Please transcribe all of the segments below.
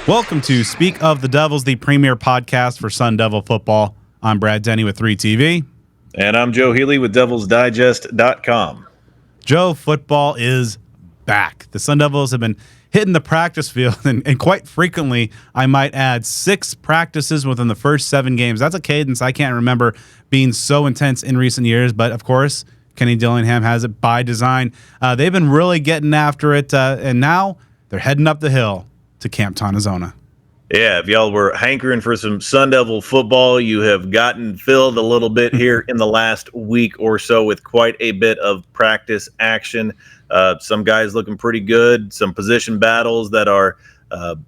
Welcome to Speak of the Devils, the premier podcast for Sun Devil football. I'm Brad Denny with 3TV. And I'm Joe Healy with DevilsDigest.com. Joe, football is back. The Sun Devils have been hitting the practice field, and quite frequently, I might add, 6 practices within the first 7 games. That's a cadence I can't remember being so intense in recent years, but of course, Kenny Dillingham has it by design. They've been really getting after it, and now they're heading up the hill to Camp Tonizona. Yeah, if y'all were hankering for some Sun Devil football, you have gotten filled a little bit here in the last week or so with quite a bit of practice action. Some guys looking pretty good, some position battles that are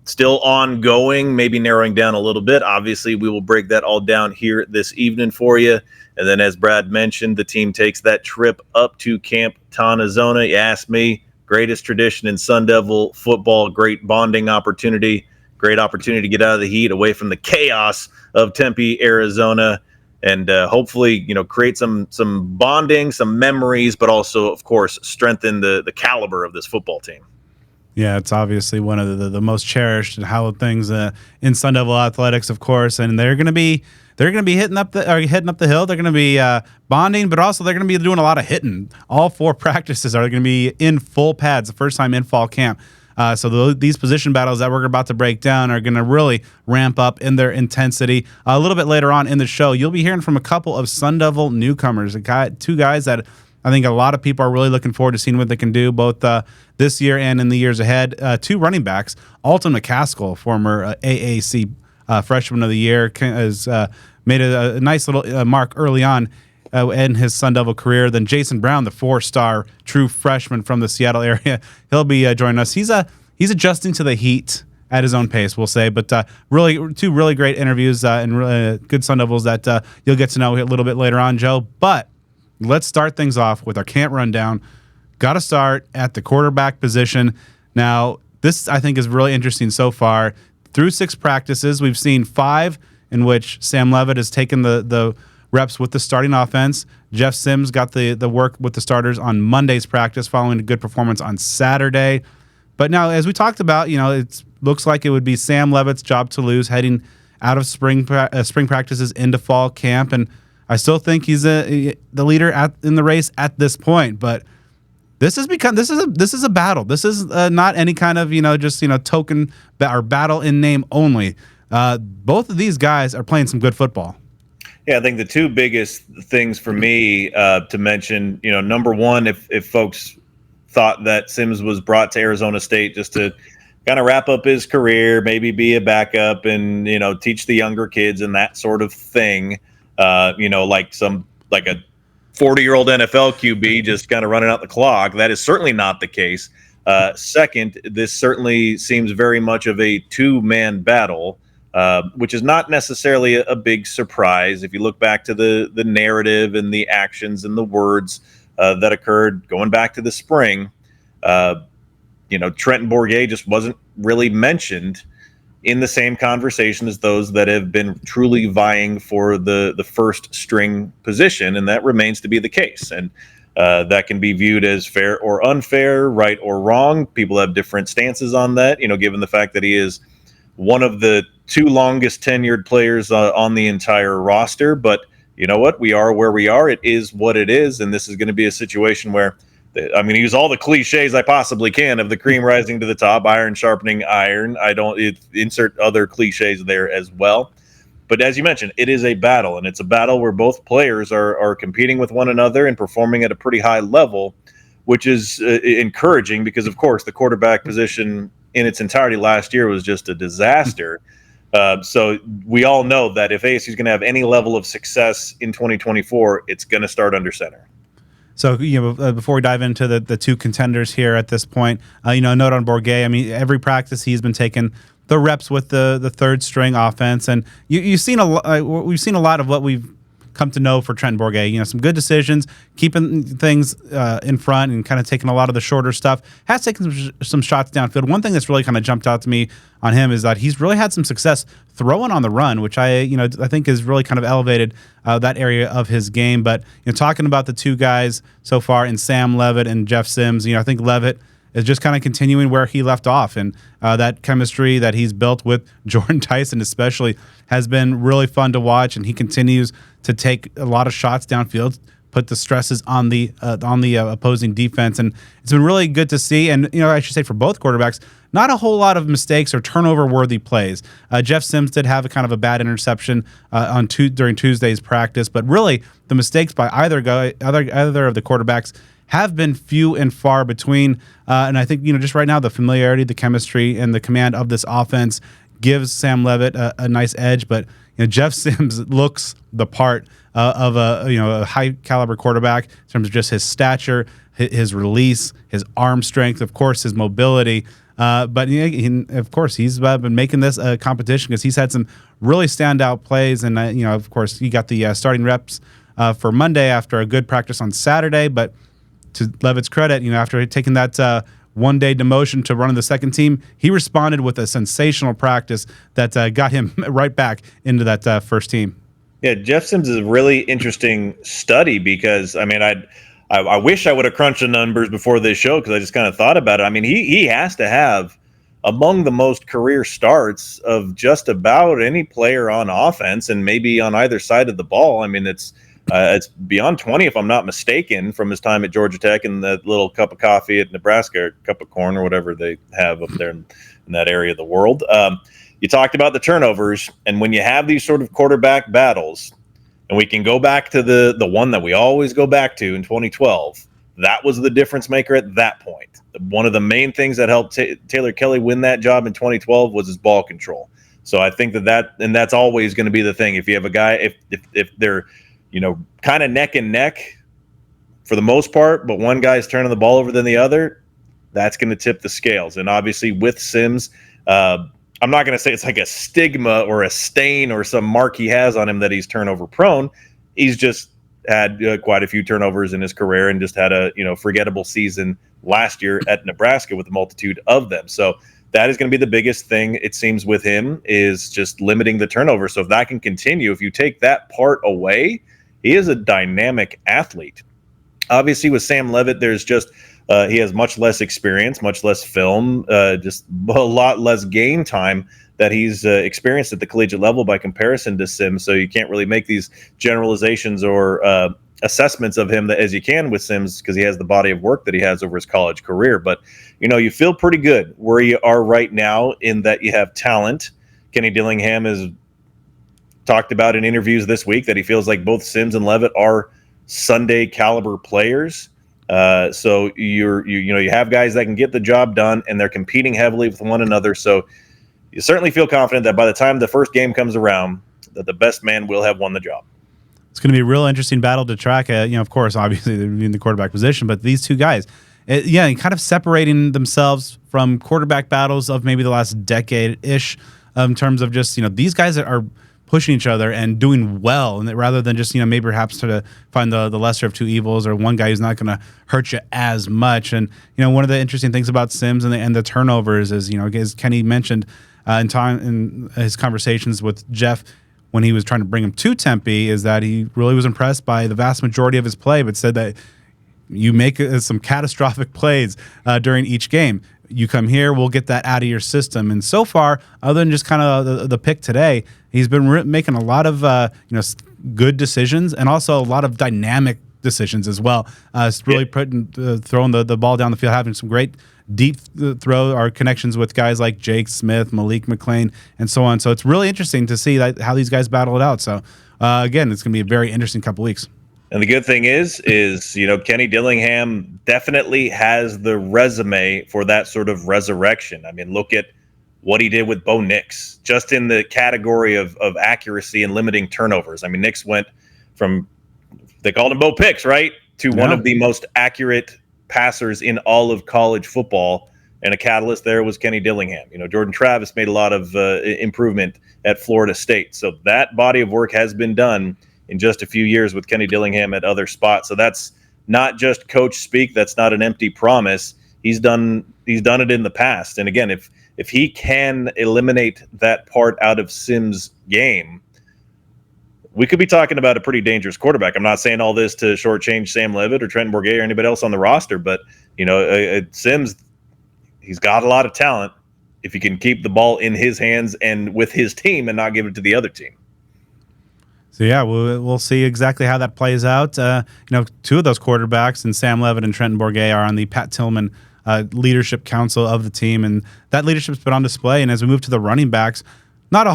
still ongoing, maybe narrowing down a little bit. Obviously, we will break that all down here this evening for you. And then, as Brad mentioned, the team takes that trip up to Camp Tonizona. You asked me, greatest tradition in Sun Devil football, great bonding opportunity, great opportunity to get out of the heat, away from the chaos of Tempe, Arizona, and hopefully, create some bonding, some memories, but also, of course, strengthen the caliber of this football team. Yeah, it's obviously one of the most cherished and hallowed things in Sun Devil athletics, of course, and they're going to be heading up the hill. They're going to be bonding, but also they're going to be doing a lot of hitting. All 4 practices are going to be in full pads, the first time in fall camp. So these position battles that we're about to break down are going to really ramp up in their intensity. A little bit later on in the show, you'll be hearing from a couple of Sun Devil newcomers, 2 guys that I think a lot of people are really looking forward to seeing what they can do both this year and in the years ahead. 2 running backs, Alton McCaskill, former AAC freshman of the year, has made a nice little mark early on in his Sun Devil career. Then Jason Brown, the 4-star true freshman from the Seattle area, he'll be joining us. He's adjusting to the heat at his own pace, we'll say, but really 2 really great interviews and really good Sun Devils that you'll get to know a little bit later on, Joe. But let's start things off with our camp rundown. Got to start at the quarterback position. Now, this I think is really interesting so far. Through 6 practices, we've seen 5 in which Sam Levitt has taken the reps with the starting offense. Jeff Sims got the work with the starters on Monday's practice following a good performance on Saturday. But now, as we talked about, it looks like it would be Sam Levitt's job to lose heading out of spring practices into fall camp. And I still think he's the leader in the race at this point. But this is a battle. This is not any kind of token or battle in name only. Both of these guys are playing some good football. Yeah, I think the 2 biggest things for me to mention, number one, if folks thought that Sims was brought to Arizona State just to kind of wrap up his career, maybe be a backup and, teach the younger kids and that sort of thing, like a 40-year-old NFL QB just kind of running out the clock. That is certainly not the case. Second, this certainly seems very much of a 2-man battle, which is not necessarily a big surprise. If you look back to the narrative and the actions and the words that occurred going back to the spring, Trenton Bourguet just wasn't really mentioned in the same conversation as those that have been truly vying for the first string position, and that remains to be the case. And that can be viewed as fair or unfair, right or wrong. People have different stances on that, given the fact that he is one of the 2 longest tenured players on the entire roster. But you know what? We are where we are. It is what it is. And this is going to be a situation where I'm going to use all the cliches I possibly can of the cream rising to the top, iron sharpening iron. Insert other cliches there as well. But as you mentioned, it is a battle, and it's a battle where both players are competing with one another and performing at a pretty high level, which is encouraging because, of course, the quarterback position in its entirety last year was just a disaster. So we all know that if ASU is going to have any level of success in 2024, it's going to start under center. So, before we dive into the 2 contenders here at this point, a note on Bourguet. I mean, every practice he's been taking the reps with the 3rd string offense, and we've seen a lot of what we've come to know for Trenton Bourguet. Some good decisions, keeping things in front and kind of taking a lot of the shorter stuff. Has taken some shots downfield. One thing that's really kind of jumped out to me on him is that he's really had some success throwing on the run, which I think has really kind of elevated that area of his game. But talking about the 2 guys so far in Sam Levitt and Jeff Sims, I think Levitt is just kind of continuing where he left off. And that chemistry that he's built with Jordan Tyson especially has been really fun to watch. And he continues to take a lot of shots downfield, put the stresses on the opposing defense, and it's been really good to see. And I should say for both quarterbacks, not a whole lot of mistakes or turnover-worthy plays. Jeff Sims did have a kind of a bad interception during Tuesday's practice, but really the mistakes by either of the quarterbacks have been few and far between. And I think just right now the familiarity, the chemistry, and the command of this offense gives Sam Levitt a nice edge. But Jeff Sims looks the part of a high caliber quarterback in terms of just his stature, his release, his arm strength, of course, his mobility. But of course, he's been making this a competition because he's had some really standout plays. And of course, he got the starting reps for Monday after a good practice on Saturday. But to Levitt's credit, after taking that one-day demotion to running the second team, he responded with a sensational practice that got him right back into that first team. Yeah, Jeff Sims is a really interesting study because, I wish I would have crunched the numbers before this show because I just kind of thought about it. He has to have among the most career starts of just about any player on offense and maybe on either side of the ball. It's beyond 20, if I'm not mistaken, from his time at Georgia Tech and that little cup of coffee at Nebraska, or cup of corn or whatever they have up there in that area of the world. You talked about the turnovers, and when you have these sort of quarterback battles, and we can go back to the one that we always go back to in 2012, that was the difference maker at that point. One of the main things that helped Taylor Kelly win that job in 2012 was his ball control. So I think that's always going to be the thing. If you have a guy, if they're kind of neck and neck for the most part, but one guy's turning the ball over than the other, that's going to tip the scales. And obviously with Sims, I'm not going to say it's like a stigma or a stain or some mark he has on him that he's turnover prone. He's just had quite a few turnovers in his career and just had a forgettable season last year at Nebraska with a multitude of them. So that is going to be the biggest thing, it seems, with him, is just limiting the turnover. So if that can continue, if you take that part away, he is a dynamic athlete. Obviously, with Sam Levitt, there's just he has much less experience, much less film, just a lot less game time that he's experienced at the collegiate level by comparison to Sims. So you can't really make these generalizations or assessments of him as you can with Sims because he has the body of work that he has over his college career. But, you feel pretty good where you are right now in that you have talent. Kenny Dillingham has talked about in interviews this week that he feels like both Sims and Levitt are Sunday caliber players. So you have guys that can get the job done and they're competing heavily with one another. So you certainly feel confident that by the time the first game comes around, that the best man will have won the job. It's going to be a real interesting battle to track. Of course, obviously they're in the quarterback position, but these two guys, kind of separating themselves from quarterback battles of maybe the last decade-ish in terms of just, these guys that are pushing each other and doing well, and rather than just maybe perhaps try to find the lesser of two evils or one guy who's not going to hurt you as much. And one of the interesting things about Sims and the turnovers is as Kenny mentioned in his conversations with Jeff when he was trying to bring him to Tempe, is that he really was impressed by the vast majority of his play, but said that you make some catastrophic plays during each game. You come here, we'll get that out of your system. And so far, other than just kind of the pick today, he's been making a lot of good decisions and also a lot of dynamic decisions as well. It's really throwing the ball down the field, having some great deep throw or connections with guys like Jake Smith, Malik McLean, and so on. So it's really interesting to see how these guys battle it out. So again, it's going to be a very interesting couple weeks. And the good thing is Kenny Dillingham definitely has the resume for that sort of resurrection. Look at what he did with Bo Nix, just in the category of accuracy and limiting turnovers. Nix went from, they called him Bo Picks, right, to one of the most accurate passers in all of college football. And a catalyst there was Kenny Dillingham. Jordan Travis made a lot of improvement at Florida State. So that body of work has been done in just a few years with Kenny Dillingham at other spots. So that's not just coach speak. That's not an empty promise. He's done it in the past. And again, if he can eliminate that part out of Sims' game, we could be talking about a pretty dangerous quarterback. I'm not saying all this to shortchange Sam Levitt or Trent Bourguet or anybody else on the roster, but Sims he's got a lot of talent if he can keep the ball in his hands and with his team and not give it to the other team. So yeah, we'll see exactly how that plays out. Two of those quarterbacks, and Sam Levitt and Trenton Bourget, are on the Pat Tillman leadership council of the team, and that leadership's been on display. And as we move to the running backs, not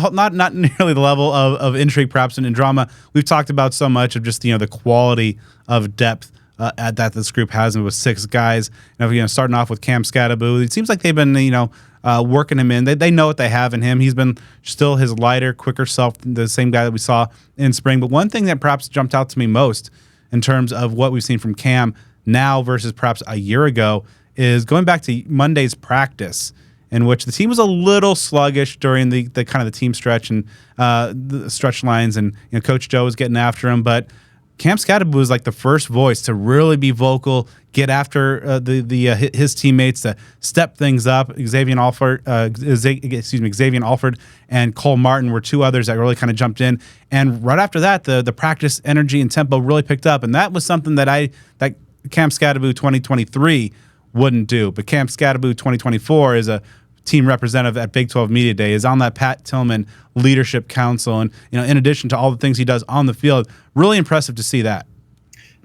nearly the level of intrigue perhaps and drama we've talked about so much of just the quality of depth that this group has, and with 6 guys. Starting off with Cam Scattaboo, it seems like they've been working him in. They know what they have in him. He's been still his lighter, quicker self, the same guy that we saw in spring. But one thing that perhaps jumped out to me most in terms of what we've seen from Cam now versus perhaps a year ago is going back to Monday's practice, in which the team was a little sluggish during the kind of the team stretch and the stretch lines, and Coach Joe was getting after him, but Cam Scattaboo was like the first voice to really be vocal, get after his teammates, to step things up. Xavier Alford and Cole Martin were 2 others that really kind of jumped in. And right after that, the practice energy and tempo really picked up, and that was something that Cam Scattaboo 2023 wouldn't do. But Cam Scattaboo 2024 is a team representative at Big 12 Media Day, is on that Pat Tillman Leadership Council, and in addition to all the things he does on the field, really impressive to see that.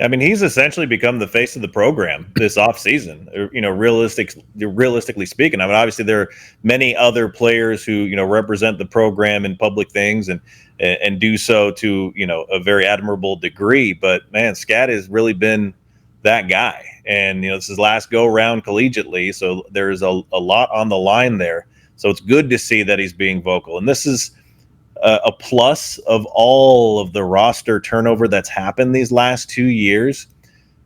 I mean, he's essentially become the face of the program this offseason. Realistically speaking, I mean, obviously there are many other players who represent the program in public things and do so to a very admirable degree. But man, Scat has really been that guy. And, this is his last go around collegiately. So there's a lot on the line there. So it's good to see that he's being vocal. And this is a plus of all of the roster turnover that's happened these last 2 years,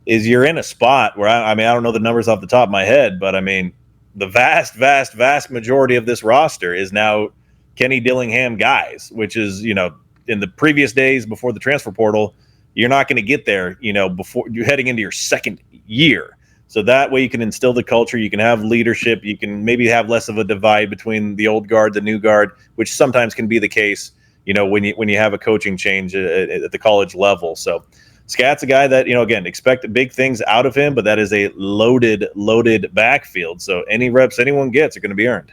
is you're in a spot where, I don't know the numbers off the top of my head, but I mean, the vast, vast, vast majority of this roster is now Kenny Dillingham guys, which is, in the previous days before the transfer portal, you're not going to get there, before you're heading into your second year. So that way you can instill the culture, you can have leadership, you can maybe have less of a divide between the old guard, the new guard, which sometimes can be the case, when you have a coaching change at the college level. So Scat's a guy that, again, expect big things out of him, but that is a loaded backfield. So any reps anyone gets are going to be earned.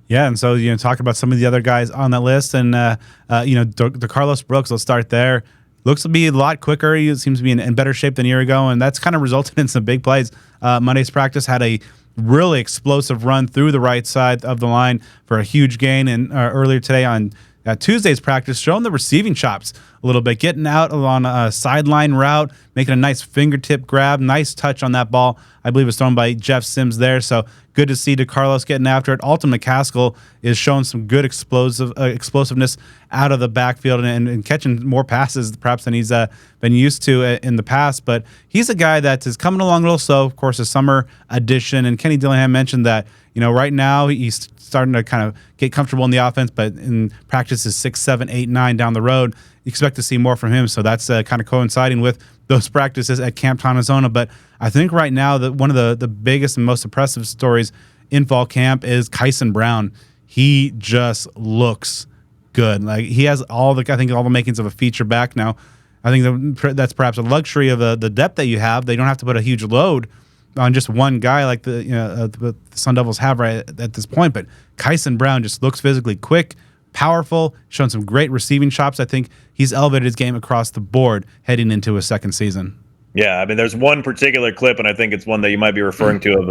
Yeah, and so talk about some of the other guys on that list, and the Carlos Brooks. Let's start there. Looks to be a lot quicker. He seems to be in better shape than a year ago, and that's kind of resulted in some big plays. Monday's practice had a really explosive run through the right side of the line for a huge gain, and earlier today on Tuesday's practice, showing the receiving chops a little bit, getting out on a sideline route, making a nice fingertip grab, nice touch on that ball. I believe it was thrown by Jeff Sims there, so good to see DeCarlos getting after it. Alton McCaskill is showing some good explosiveness out of the backfield and catching more passes perhaps than he's been used to in the past, but he's a guy that is coming along real slow. Of course, a summer addition, and Kenny Dillingham mentioned that right now he's starting to kind of get comfortable in the offense, but in practices 6, 7, 8, 9 down the road, you expect to see more from him. So that's kind of coinciding with those practices at Camp Tontozona. But I think right now that one of the biggest and most impressive stories in fall camp is Kyson Brown. He just looks good. Like, he has all the makings of a feature back now. I think that's perhaps a luxury of the depth that you have. They don't have to put a huge load on just one guy like the Sun Devils have right at this point. But Kyson Brown just looks physically quick, powerful, shown some great receiving chops. I think he's elevated his game across the board heading into his second season. Yeah, I mean, there's one particular clip, and I think it's one that you might be referring to, of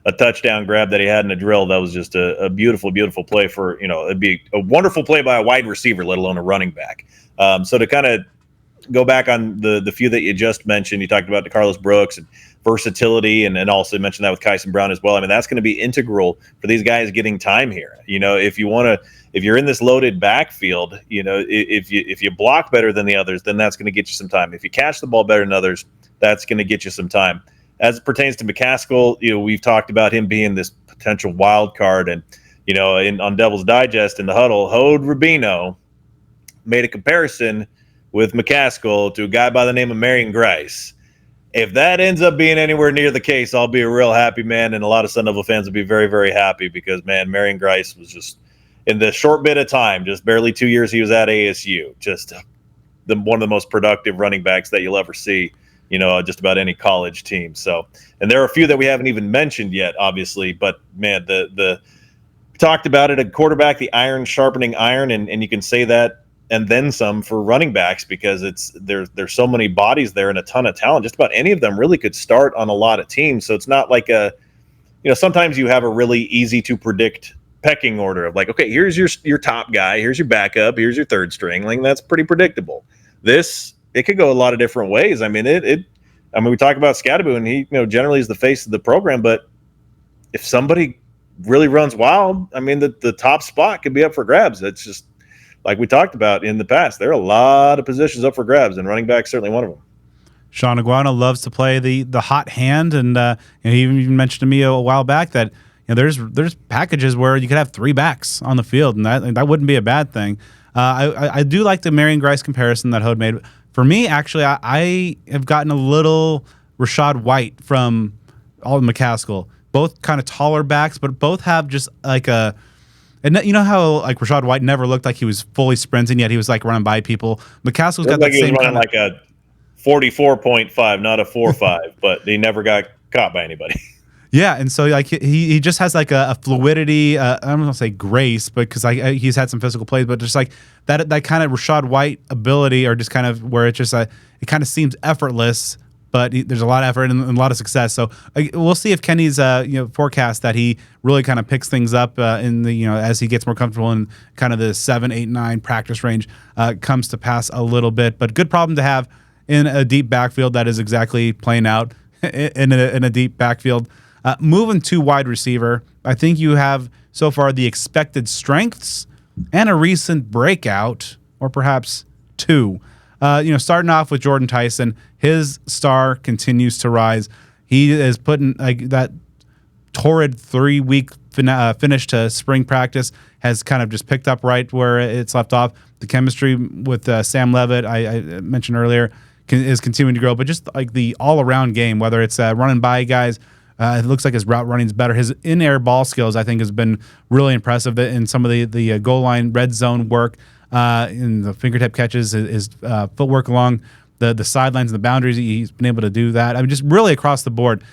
a touchdown grab that he had in a drill. That was just a beautiful, beautiful play for, it'd be a wonderful play by a wide receiver, let alone a running back. So to kind of go back on the few that you just mentioned, you talked about DeCarlos Brooks and versatility, and also mentioned that with Kyson Brown as well. I mean, that's going to be integral for these guys getting time here. If you're in this loaded backfield, if you block better than the others, then that's going to get you some time. If you catch the ball better than others, that's going to get you some time. As it pertains to McCaskill, we've talked about him being this potential wild card, and on Devil's Digest in the huddle, Hode Rubino made a comparison with McCaskill to a guy by the name of Marion Grice. If that ends up being anywhere near the case, I'll be a real happy man, and a lot of Sun Devil fans will be very, very happy, because, man, Marion Grice was just, in the short bit of time, just barely 2 years he was at ASU, just one of the most productive running backs that you'll ever see just about any college team. So, and there are a few that we haven't even mentioned yet, obviously, but man, we talked about it at quarterback, the iron sharpening iron, and you can say that and then some for running backs, because there's so many bodies there and a ton of talent. Just about any of them really could start on a lot of teams. So it's not like sometimes you have a really easy to predict pecking order of like, okay, here's your top guy, here's your backup, here's your third string. Like, that's pretty predictable. It could go a lot of different ways. I mean, we talk about Scadaboo, and he, generally is the face of the program, but if somebody really runs wild, I mean, the top spot could be up for grabs. It's just like we talked about in the past. There are a lot of positions up for grabs, and running back is certainly one of them. Sean Iguana loves to play the hot hand, and he even mentioned to me a while back that there's packages where you could have 3 backs on the field, and that wouldn't be a bad thing. I do like the Marion Grice comparison that Hode made. For me, actually, I have gotten a little Rashad White from Alton McCaskill. Both kind of taller backs, but both have just like a. And you know how like Rashad White never looked like he was fully sprinting, yet he was like running by people. McCaskill's got like that same running like a 44.5, not a 4.5, but he never got caught by anybody. Yeah, and so like he just has like a fluidity. I'm not gonna say grace, but because he's had some physical plays, but just like that kind of Rashad White ability, or just kind of where it's just it kind of seems effortless, but there's a lot of effort and a lot of success. So we'll see if Kenny's forecast that he really kind of picks things up in the as he gets more comfortable in kind of the 7, 8, 9 practice range comes to pass a little bit. But good problem to have in a deep backfield that is exactly playing out in a deep backfield. Moving to wide receiver, I think you have so far the expected strengths and a recent breakout, or perhaps 2. Starting off with Jordan Tyson, his star continues to rise. He is putting that torrid 3-week finish to spring practice has kind of just picked up right where it's left off. The chemistry with Sam Levitt, I mentioned earlier, is continuing to grow, but just like the all-around game, whether it's running by guys. It looks like his route running is better. His in-air ball skills, I think, has been really impressive in some of the goal line red zone work, in the fingertip catches, his footwork along the sidelines and the boundaries. He's been able to do that. I mean, just really across the board,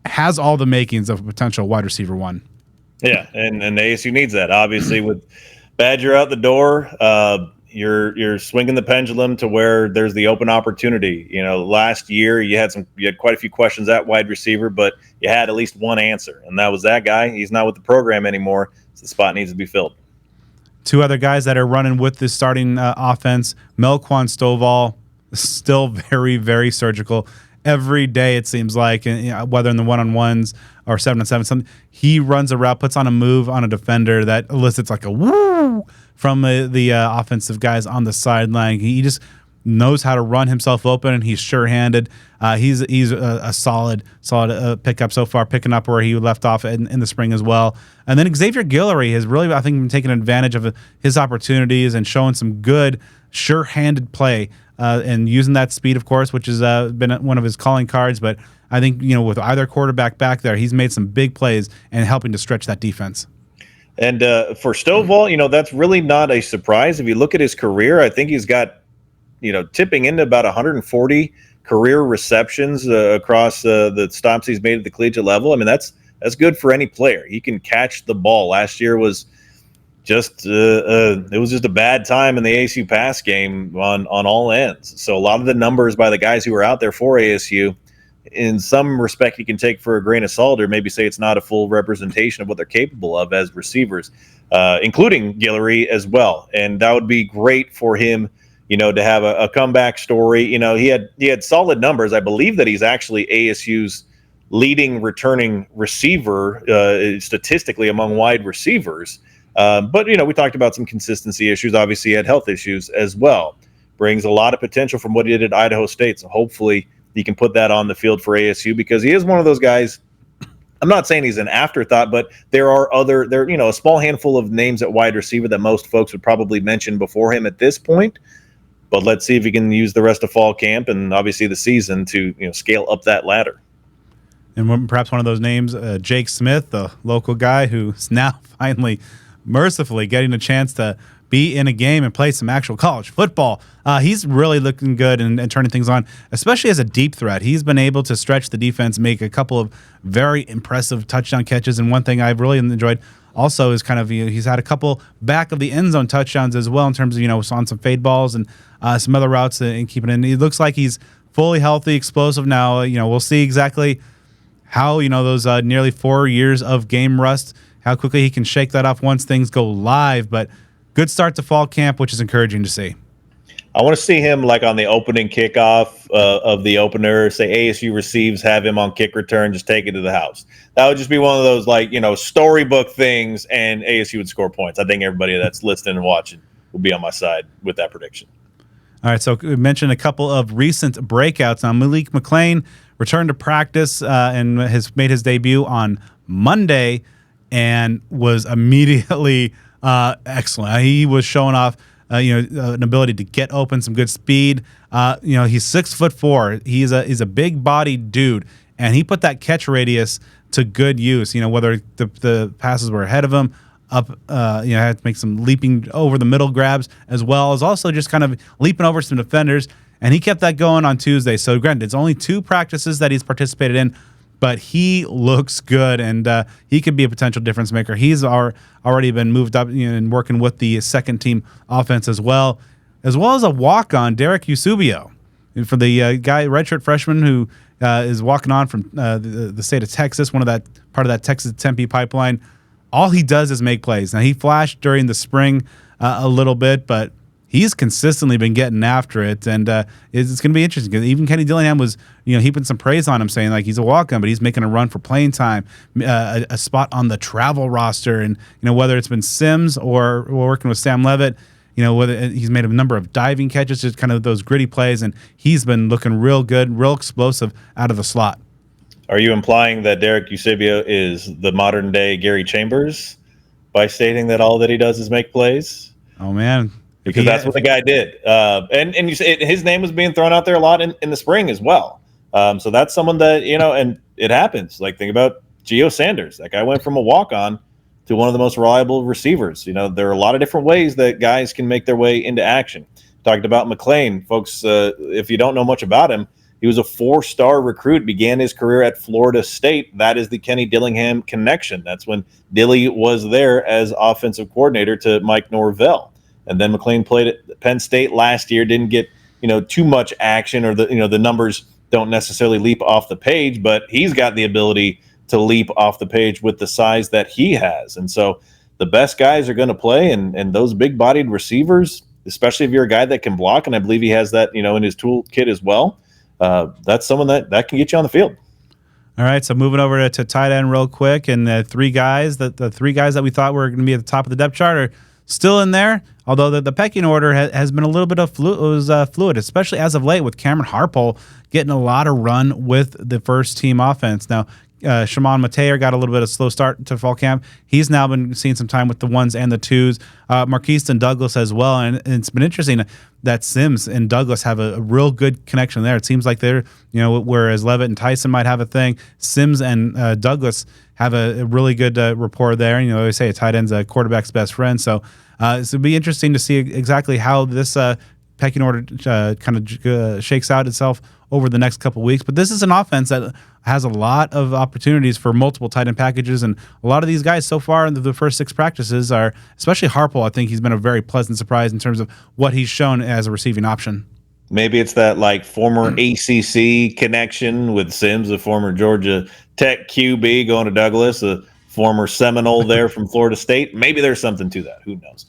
has all the makings of a potential wide receiver 1. Yeah, and ASU needs that. Obviously, with Badger out the door, you're swinging the pendulum to where there's the open opportunity. Last year you had quite a few questions at wide receiver, but you had at least one answer, and that was that guy. He's not with the program anymore, so the spot needs to be filled. 2 other guys that are running with the starting offense, Melquan Stovall, still very, very surgical. Every day it seems like, and whether in the one-on-ones or 7-on-7, something, he runs a route, puts on a move on a defender that elicits like a woo from the offensive guys on the sideline. He just knows how to run himself open, and he's sure-handed. He's a solid pickup so far, picking up where he left off in the spring as well. And then Xavier Guillory has really, I think, been taking advantage of his opportunities and showing some good, sure-handed play. And using that speed, of course, which has been one of his calling cards. But I think, with either quarterback back there, he's made some big plays and helping to stretch that defense. And for Stovall, that's really not a surprise. If you look at his career, I think he's got, tipping into about 140 career receptions across the stops he's made at the collegiate level. I mean, that's good for any player. He can catch the ball. Last year was just it was just a bad time in the ASU pass game on all ends. So a lot of the numbers by the guys who were out there for ASU, in some respect, you can take for a grain of salt, or maybe say it's not a full representation of what they're capable of as receivers, including Guillory as well. And that would be great for him, to have a comeback story. He had solid numbers. I believe that he's actually ASU's leading returning receiver statistically among wide receivers. But, we talked about some consistency issues. Obviously, he had health issues as well. Brings a lot of potential from what he did at Idaho State. So hopefully he can put that on the field for ASU, because he is one of those guys. I'm not saying he's an afterthought, but there are a small handful of names at wide receiver that most folks would probably mention before him at this point. But let's see if he can use the rest of fall camp and obviously the season to scale up that ladder. And perhaps one of those names, Jake Smith, the local guy who's now finally, mercifully, getting a chance to be in a game and play some actual college football. He's really looking good and turning things on, especially as a deep threat. He's been able to stretch the defense, make a couple of very impressive touchdown catches. And one thing I've really enjoyed also is kind of, he's had a couple back of the end zone touchdowns as well in terms of, on some fade balls and some other routes and keeping it in. He looks like he's fully healthy, explosive now. We'll see exactly how, those nearly 4 years of game rust, how quickly he can shake that off once things go live. But good start to fall camp, which is encouraging to see. I want to see him like on the opening kickoff of the opener, say ASU receives, have him on kick return, just take it to the house. That would just be one of those storybook things, and ASU would score points. I think everybody that's listening and watching will be on my side with that prediction. All right, so we mentioned a couple of recent breakouts. Now, Malik McClain returned to practice and has made his debut on Monday and was immediately excellent. He was showing off an ability to get open, some good speed. He's 6'4". He's a big bodied dude, and he put that catch radius to good use. Whether the passes were ahead of him, up, had to make some leaping over the middle grabs, as well as also just kind of leaping over some defenders. And he kept that going on Tuesday. So granted, it's only 2 practices that he's participated in, but he looks good, and he could be a potential difference maker. He's already been moved up and working with the second team offense as well as a walk-on, Derek Eusebio, for the guy, redshirt freshman who is walking on from the state of Texas, part of that Texas Tempe pipeline. All he does is make plays. Now, he flashed during the spring a little bit, but he's consistently been getting after it, and it's going to be interesting because even Kenny Dillingham was, heaping some praise on him, saying like he's a walk-on, but he's making a run for playing time, a spot on the travel roster, and whether it's been Sims or working with Sam Levitt, whether he's made a number of diving catches, just kind of those gritty plays, and he's been looking real good, real explosive out of the slot. Are you implying that Derek Eusebio is the modern-day Gary Chambers by stating that all that he does is make plays? Oh man. Because that's what the guy did. And you say his name was being thrown out there a lot in the spring as well. So that's someone that, and it happens. Like, think about Gio Sanders. That guy went from a walk-on to one of the most reliable receivers. There are a lot of different ways that guys can make their way into action. Talked about McClain. Folks, if you don't know much about him, he was a 4-star recruit, began his career at Florida State. That is the Kenny Dillingham connection. That's when Dilly was there as offensive coordinator to Mike Norvell. And then McClain played at Penn State last year, didn't get, too much action, or the numbers don't necessarily leap off the page, but he's got the ability to leap off the page with the size that he has. And so the best guys are going to play, and those big-bodied receivers, especially if you're a guy that can block, and I believe he has that, in his toolkit as well, that's someone that can get you on the field. All right, so moving over to tight end real quick, and the three guys that we thought were going to be at the top of the depth chart are still in there, although the pecking order has been a little bit of fluid, especially as of late, with Cameron Harpole getting a lot of run with the first team offense. Now, Shimon Mateer got a little bit of slow start to fall camp. He's now been seeing some time with the 1s and the 2s. Marquise Douglas as well, and it's been interesting that Sims and Douglas have a real good connection there. It seems like they're, whereas Levitt and Tyson might have a thing, Sims and Douglas have a really good rapport there. And, they say a tight end's a quarterback's best friend. So it'll be interesting to see exactly how this pecking order kind of shakes out itself over the next couple weeks. But this is an offense that has a lot of opportunities for multiple tight end packages, and a lot of these guys so far in the first 6 practices are, especially Harpole, I think he's been a very pleasant surprise in terms of what he's shown as a receiving option. Maybe it's that former ACC connection with Sims, a former Georgia Tech QB, going to Douglas, a former Seminole there from Florida State. Maybe there's something to that. Who knows?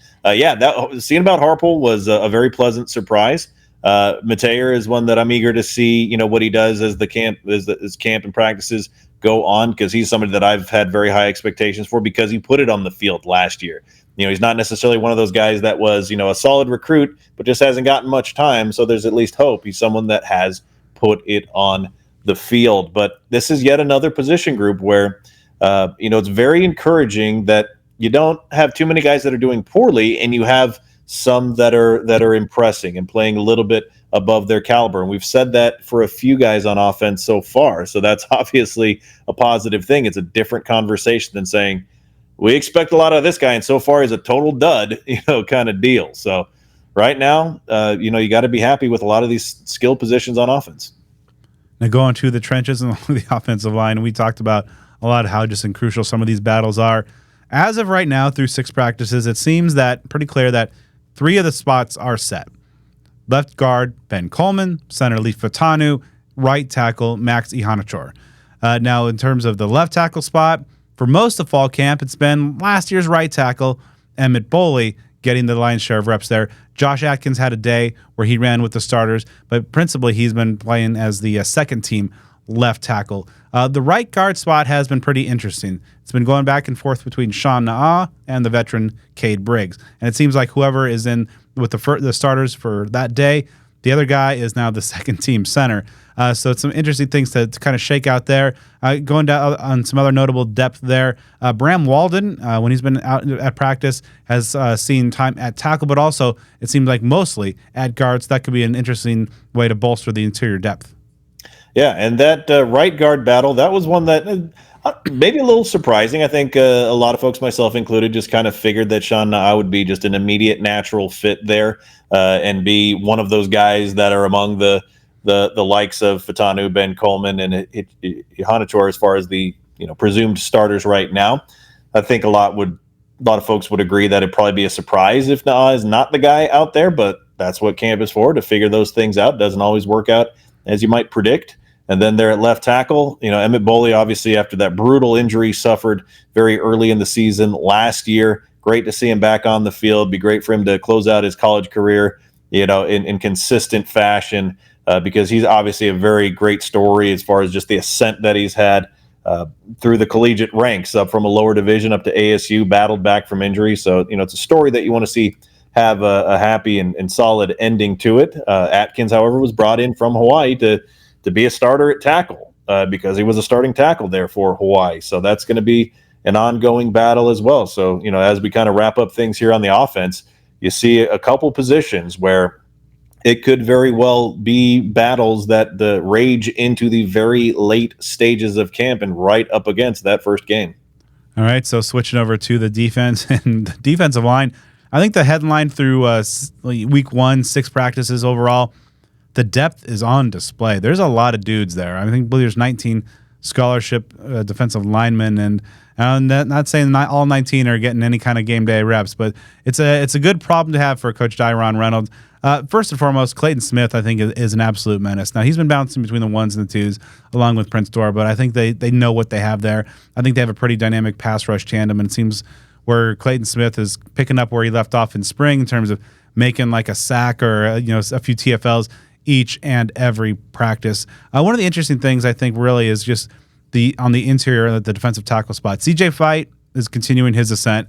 Seeing about Harpole was a very pleasant surprise. Mateer is one that I'm eager to see, what he does as camp and practices go on, because he's somebody that I've had very high expectations for because he put it on the field last year. He's not necessarily one of those guys that was, a solid recruit, but just hasn't gotten much time. So there's at least hope. He's someone that has put it on the field. But this is yet another position group where, it's very encouraging that you don't have too many guys that are doing poorly, and you have some that are impressing and playing a little bit above their caliber. And we've said that for a few guys on offense so far. So that's obviously a positive thing. It's a different conversation than saying, we expect a lot of this guy, and so far he's a total dud, kind of deal. So right now, you got to be happy with a lot of these skill positions on offense. Now going to the trenches and the offensive line, we talked about a lot of how just crucial some of these battles are. As of right now, through 6 practices, it seems that pretty clear that 3 of the spots are set. Left guard, Ben Coleman; center, Leif Fatanu; right tackle, Max Ihanachor. Now, in terms of the left tackle spot, for most of fall camp, it's been last year's right tackle, Emmett Boley, getting the lion's share of reps there. Josh Atkins had a day where he ran with the starters, but principally he's been playing as the second team left tackle. The right guard spot has been pretty interesting. It's been going back and forth between Sean Naa and the veteran Cade Briggs. And it seems like whoever is in with the starters for that day, the other guy is now the second team center. So it's some interesting things to kind of shake out there. Going down on some other notable depth there, Bram Walden, when he's been out at practice, has seen time at tackle, but also it seems like mostly at guards. That could be an interesting way to bolster the interior depth. Yeah, and that right guard battle, that was one that maybe a little surprising. I think a lot of folks, myself included, just kind of figured that Sean Naa would be just an immediate natural fit there and be one of those guys that are among the likes of Fatanu, Ben Coleman, and Ihanachor as far as the presumed starters right now. I think a lot of folks would agree that it'd probably be a surprise if Naa is not the guy out there, but that's what camp is for, to figure those things out. Doesn't always work out as you might predict. And then there at left tackle, Emmett Boley, obviously after that brutal injury suffered very early in the season last year. Great to see him back on the field. Be great for him to close out his college career, in consistent fashion, because he's obviously a very great story as far as just the ascent that he's had through the collegiate ranks, up from a lower division up to ASU, battled back from injury. So, it's a story that you want to see have a happy and solid ending to it. Atkins, however, was brought in from Hawaii to be a starter at tackle because he was a starting tackle there for Hawaii. So that's going to be an ongoing battle as well. So, as we kind of wrap up things here on the offense, you see a couple positions where it could very well be battles that rage into the very late stages of camp and right up against that first game. All right, so switching over to the defense and the defensive line, I think the headline through week 1, 6 practices overall, the depth is on display. There's a lot of dudes there. I believe there's 19 scholarship defensive linemen, and I'm not saying not all 19 are getting any kind of game day reps, but it's a good problem to have for Coach Dyron Reynolds. First and foremost, Clayton Smith, I think, is an absolute menace. Now, he's been bouncing between the 1s and the 2s along with Prince Dora, but I think they know what they have there. I think they have a pretty dynamic pass rush tandem, and it seems where Clayton Smith is picking up where he left off in spring in terms of making like a sack or a few TFLs each and every practice. One of the interesting things I think really is just on the interior, the defensive tackle spot. CJ Fight is continuing his ascent.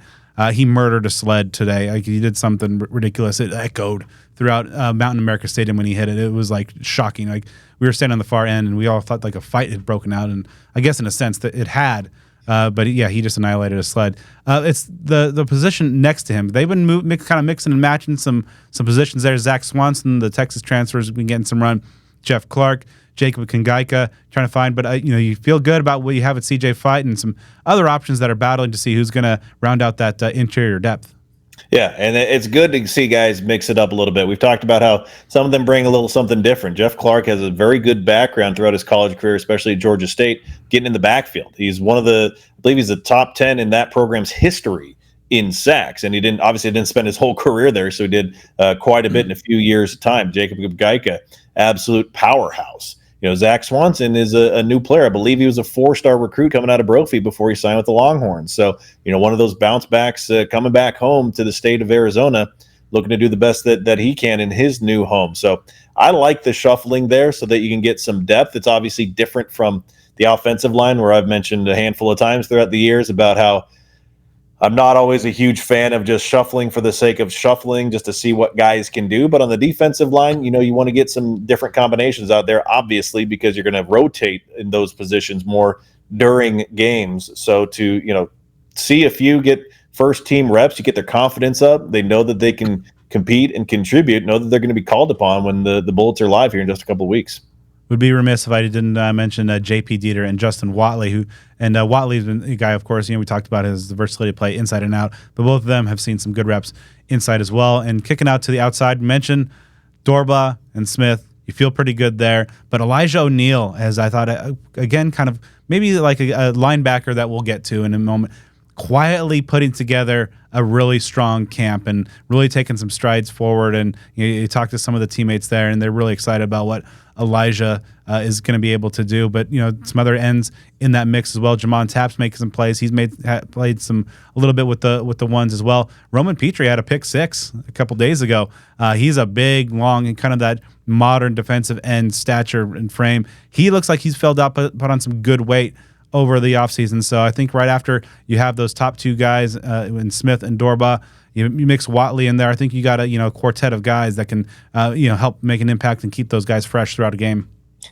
He murdered a sled today. He did something ridiculous. It echoed throughout Mountain America Stadium when he hit it. It was like shocking. Like we were standing on the far end and we all thought like a fight had broken out. And I guess in a sense that it had. But yeah, he just annihilated a sled. It's the position next to him. They've been kind of mixing and matching some positions there. Zach Swanson, the Texas transfer, has been getting some run. Jeff Clark, Jacob Kangaika, trying to find. But you feel good about what you have at CJ Fight and some other options that are battling to see who's going to round out that interior depth. Yeah, and it's good to see guys mix it up a little bit. We've talked about how some of them bring a little something different. Jeff Clark has a very good background throughout his college career, especially at Georgia State, getting in the backfield. He's I believe he's the top 10 in that program's history in sacks, and he didn't spend his whole career there, so he did quite a bit in a few years' of time. Jacob Geika, absolute powerhouse. Zach Swanson is a new player. I believe he was a 4-star recruit coming out of Brophy before he signed with the Longhorns. So, one of those bounce backs coming back home to the state of Arizona, looking to do the best that he can in his new home. So I like the shuffling there so that you can get some depth. It's obviously different from the offensive line, where I've mentioned a handful of times throughout the years about how I'm not always a huge fan of just shuffling for the sake of shuffling just to see what guys can do. But on the defensive line, you want to get some different combinations out there, obviously, because you're going to rotate in those positions more during games. So to, see a few get first team reps, you get their confidence up. They know that they can compete and contribute, know that they're going to be called upon when the Bullets are live here in just a couple of weeks. Would be remiss if I didn't mention J.P. Dieter and Justin Watley, Watley's been a guy, of course, we talked about his versatility to play inside and out, but both of them have seen some good reps inside as well. And kicking out to the outside, mention Dorba and Smith. You feel pretty good there. But Elijah O'Neal, as I thought, again, kind of maybe like a linebacker that we'll get to in a moment, quietly putting together a really strong camp and really taking some strides forward. And you talk to some of the teammates there, and they're really excited about what Elijah is going to be able to do. But some other ends in that mix as well. Jamon Tapp's making some plays. He's played a little bit with the ones as well. Roman Petrie had a pick six a couple days ago. He's a big, long, and kind of that modern defensive end stature and frame. He looks like he's filled out, put on some good weight over the offseason. So I think right after you have those top two guys in Smith and Dorba, you mix Watley in there. I think you got a quartet of guys that can help make an impact and keep those guys fresh throughout a game.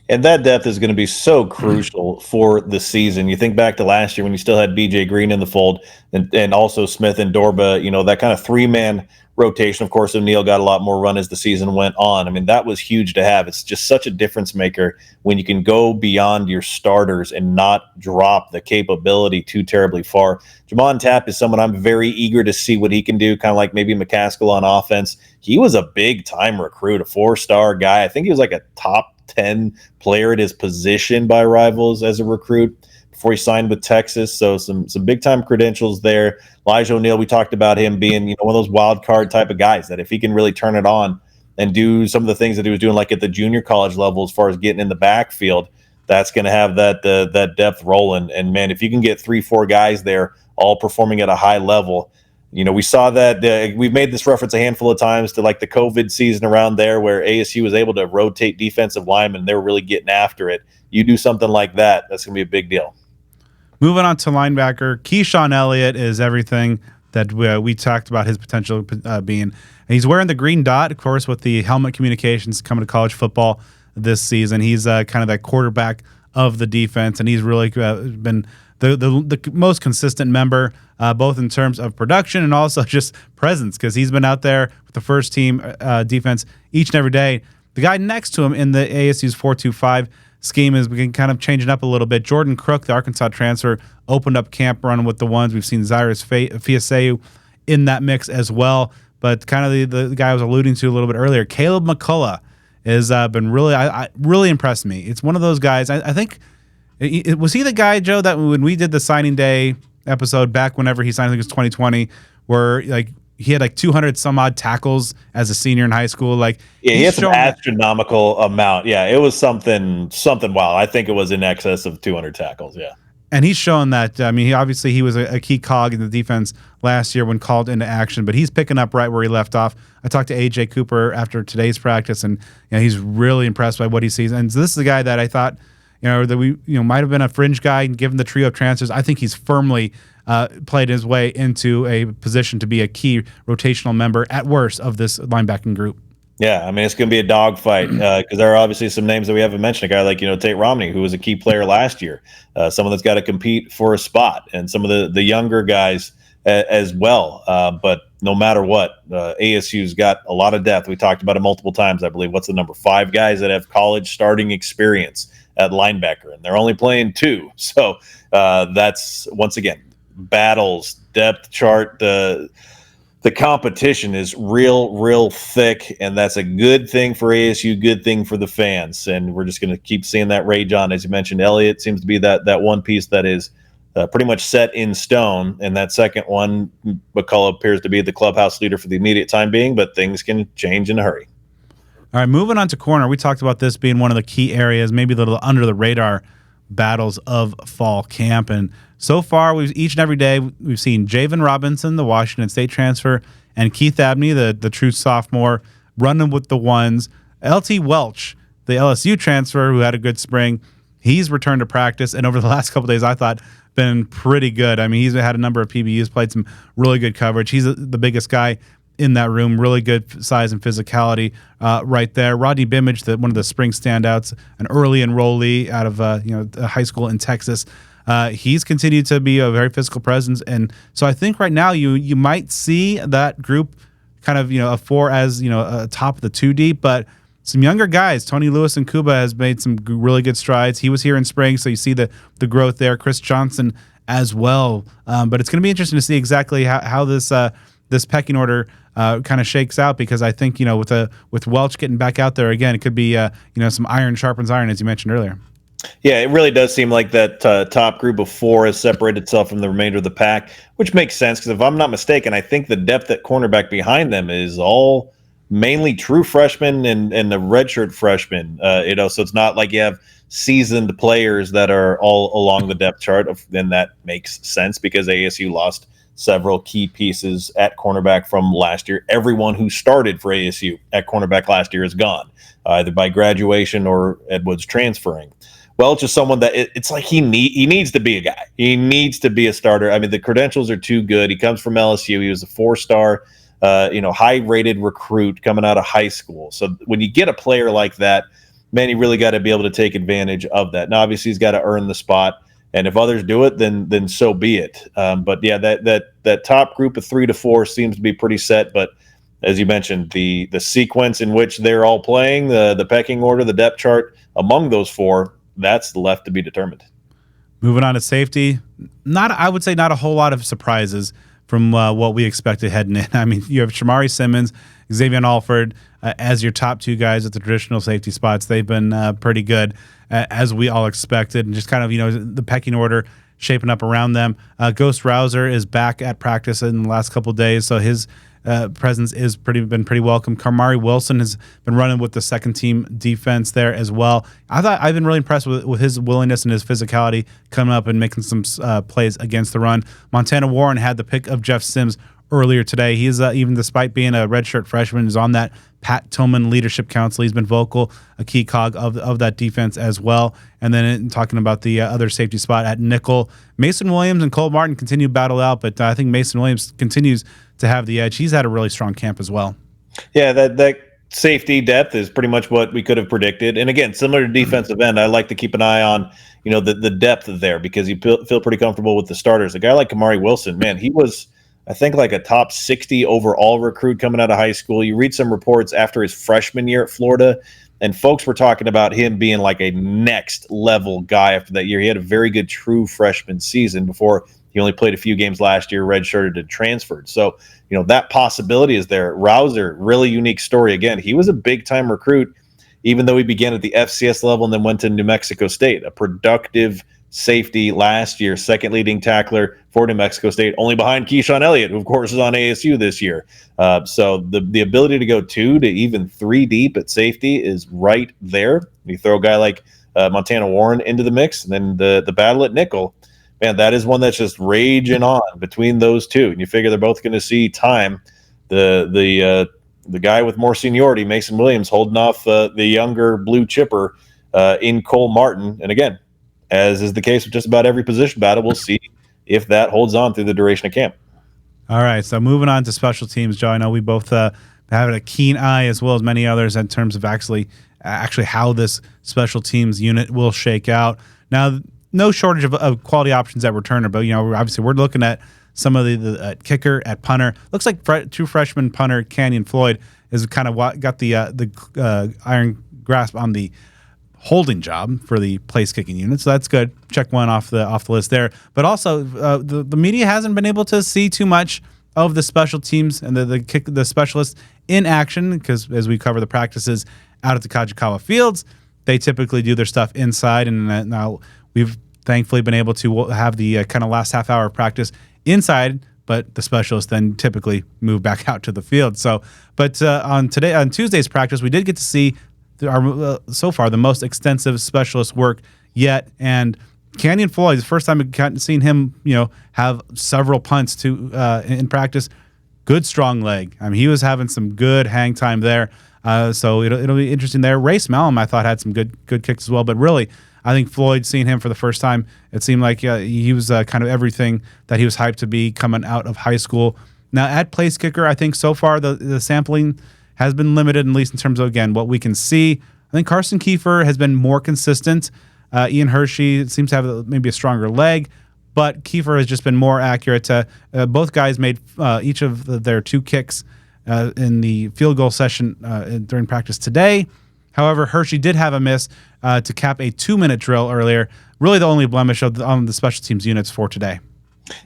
And that depth is going to be so crucial for the season. You think back to last year when you still had BJ Green in the fold and also Smith and Dorba, that kind of three-man rotation. Of course, O'Neal got a lot more run as the season went on. I mean, that was huge to have. It's just such a difference maker when you can go beyond your starters and not drop the capability too terribly far. Jamon Tapp is someone I'm very eager to see what he can do, kind of like maybe McCaskill on offense. He was a big-time recruit, a four-star guy. I think he was like a top 10 player at his position by Rivals as a recruit before he signed with Texas. So some big time credentials there. Elijah O'Neal, we talked about him being one of those wild card type of guys that if he can really turn it on and do some of the things that he was doing like at the junior college level as far as getting in the backfield, that's going to have that depth rolling. And man, if you can get 3-4 guys there all performing at a high level, we saw that we've made this reference a handful of times to like the COVID season around there where ASU was able to rotate defensive linemen and they were really getting after it. You do something like that, that's going to be a big deal. Moving on to linebacker, Keyshawn Elliott is everything that we talked about his potential being. And he's wearing the green dot, of course, with the helmet communications coming to college football this season. He's kind of that quarterback of the defense, and he's really been the most consistent member, both in terms of production and also just presence, because he's been out there with the first team defense each and every day. The guy next to him in the ASU's 4-2-5 scheme is beginning kind of changing up a little bit. Jordan Crook, the Arkansas transfer, opened up camp running with the ones. We've seen Zyrus Fiaseu in that mix as well. But kind of the guy I was alluding to a little bit earlier, Caleb McCullough, has been really impressed me. It's one of those guys. I think was he the guy, Joe, that when we did the signing day episode back whenever he signed, I think it was 2020, where like he had like 200 some odd tackles as a senior in high school. Like, yeah, he had some astronomical amount. Yeah, it was something wild. I think it was in excess of 200 tackles. Yeah. And he's shown that. I mean, he was a key cog in the defense last year when called into action, but he's picking up right where he left off. I talked to AJ Cooper after today's practice, and he's really impressed by what he sees. And so this is a guy that I thought, that we might have been a fringe guy, given the trio of transfers. I think he's firmly played his way into a position to be a key rotational member at worst of this linebacking group. Yeah, I mean, it's going to be a dogfight because there are obviously some names that we haven't mentioned. A guy like, Tate Romney, who was a key player last year, someone that's got to compete for a spot, and some of the younger guys as well. But no matter what, ASU's got a lot of depth. We talked about it multiple times, I believe. What's the number? 5 guys that have college starting experience at linebacker, and they're only playing 2. So that's, once again, battles, depth chart, the competition is real thick, and that's a good thing for ASU, good thing for the fans. And we're just going to keep seeing that rage on. As you mentioned, Elliott seems to be that one piece that is pretty much set in stone. And that second one, McCullough appears to be the clubhouse leader for the immediate time being, but things can change in a hurry. All right, moving on to corner. We talked about this being one of the key areas, maybe a little under the radar battles of fall camp. And so far, each and every day, we've seen Javen Robinson, the Washington State transfer, and Keith Abney, the true sophomore, running with the ones. LT Welch, the LSU transfer, who had a good spring, he's returned to practice, and over the last couple days, I thought, been pretty good. I mean, he's had a number of PBUs, played some really good coverage. He's the biggest guy in that room, really good size and physicality right there. Rodney Bimage, one of the spring standouts, an early enrollee out of high school in Texas. He's continued to be a very physical presence, and so I think right now you might see that group kind of a 4 as a top of the 2 deep, but some younger guys. Tony Lewis and Kuba has made some really good strides. He was here in spring, so you see the growth there. Chris Johnson as well. But it's going to be interesting to see exactly how this pecking order kind of shakes out, because I think, with Welch getting back out there again, it could be some iron sharpens iron, as you mentioned earlier. Yeah, it really does seem like that top group of 4 has separated itself from the remainder of the pack, which makes sense because if I'm not mistaken, I think the depth at cornerback behind them is all mainly true freshmen and the redshirt freshmen. So it's not like you have seasoned players that are all along the depth chart. Then that makes sense because ASU lost several key pieces at cornerback from last year. Everyone who started for ASU at cornerback last year is gone, either by graduation or Ed Woods transferring. Welch is someone that it's like he needs to be a guy. He needs to be a starter. I mean, the credentials are too good. He comes from LSU. He was a 4-star, high-rated recruit coming out of high school. So when you get a player like that, man, you really got to be able to take advantage of that. Now, obviously, he's got to earn the spot, and if others do it, then so be it. But yeah, that top group of 3 to 4 seems to be pretty set. But as you mentioned, the sequence in which they're all playing, the pecking order, the depth chart among those 4. That's left to be determined. Moving on to safety, I would say not a whole lot of surprises from what we expected heading in. I mean, you have Shamari Simmons, Xavier Alford as your top 2 guys at the traditional safety spots. They've been pretty good, as we all expected, and just kind of, the pecking order shaping up around them. Ghost Rouser is back at practice in the last couple of days, so his presence is been pretty welcome. Kamari Wilson has been running with the second team defense there as well. I've been really impressed with his willingness and his physicality coming up and making some plays against the run. Montana Warren had the pick of Jeff Sims earlier today. He's even despite being a redshirt freshman, is on that Pat Tillman Leadership Council. He's been vocal, a key cog of that defense as well. And then talking about the other safety spot at nickel, Mason Williams and Cole Martin continue to battle out, but I think Mason Williams continues to have the edge. He's had a really strong camp as well. Yeah, that safety depth is pretty much what we could have predicted. And again, similar to defensive end, I like to keep an eye on the depth there, because you feel pretty comfortable with the starters. A guy like Kamari Wilson, man, he was, I think, like a top 60 overall recruit coming out of high school. You read some reports after his freshman year at Florida, and folks were talking about him being like a next level guy after that year. He had a very good true freshman season before he only played a few games last year, redshirted and transferred. So, that possibility is there. Rouser, really unique story. Again, he was a big-time recruit, even though he began at the FCS level and then went to New Mexico State, a productive safety last year, second leading tackler for New Mexico State, only behind Keyshawn Elliott, who, of course, is on ASU this year. So the ability to go 2 to even 3 deep at safety is right there. You throw a guy like Montana Warren into the mix, and then the battle at nickel, man, that is one that's just raging on between those two. And you figure they're both going to see time. The guy with more seniority, Mason Williams, holding off the younger blue chipper in Cole Martin. And again, as is the case with just about every position battle, we'll see if that holds on through the duration of camp. All right, so moving on to special teams, Joe. I know we both have a keen eye, as well as many others, in terms of actually how this special teams unit will shake out. Now, no shortage of quality options at returner, but obviously we're looking at some of the kicker, at punter. Looks like true freshman punter Canyon Floyd is kind of got the iron grasp on the holding job for the place kicking unit, so that's good. Check one off the list there. But also, the media hasn't been able to see too much of the special teams and the specialists in action, because as we cover the practices out at the Kajikawa Fields, they typically do their stuff inside, and now we've thankfully been able to have the kind of last half hour of practice inside, but the specialists then typically move back out to the field. So, but on Tuesday's practice, we did get to see so far the most extensive specialist work yet, and Canyon Floyd, the first time I've seen him, have several punts in practice. Good strong leg. I mean, he was having some good hang time there. So it'll be interesting there. Race Malum, I thought, had some good kicks as well, but really, I think Floyd, seeing him for the first time, it seemed like he was kind of everything that he was hyped to be coming out of high school. Now, at place kicker, I think so far the sampling has been limited, at least in terms of, again, what we can see. I think Carson Kiefer has been more consistent. Ian Hershey seems to have maybe a stronger leg, but Kiefer has just been more accurate. Both guys made each of their 2 kicks in the field goal session during practice today. However, Hershey did have a miss to cap a 2-minute drill earlier. Really the only blemish on the special teams units for today.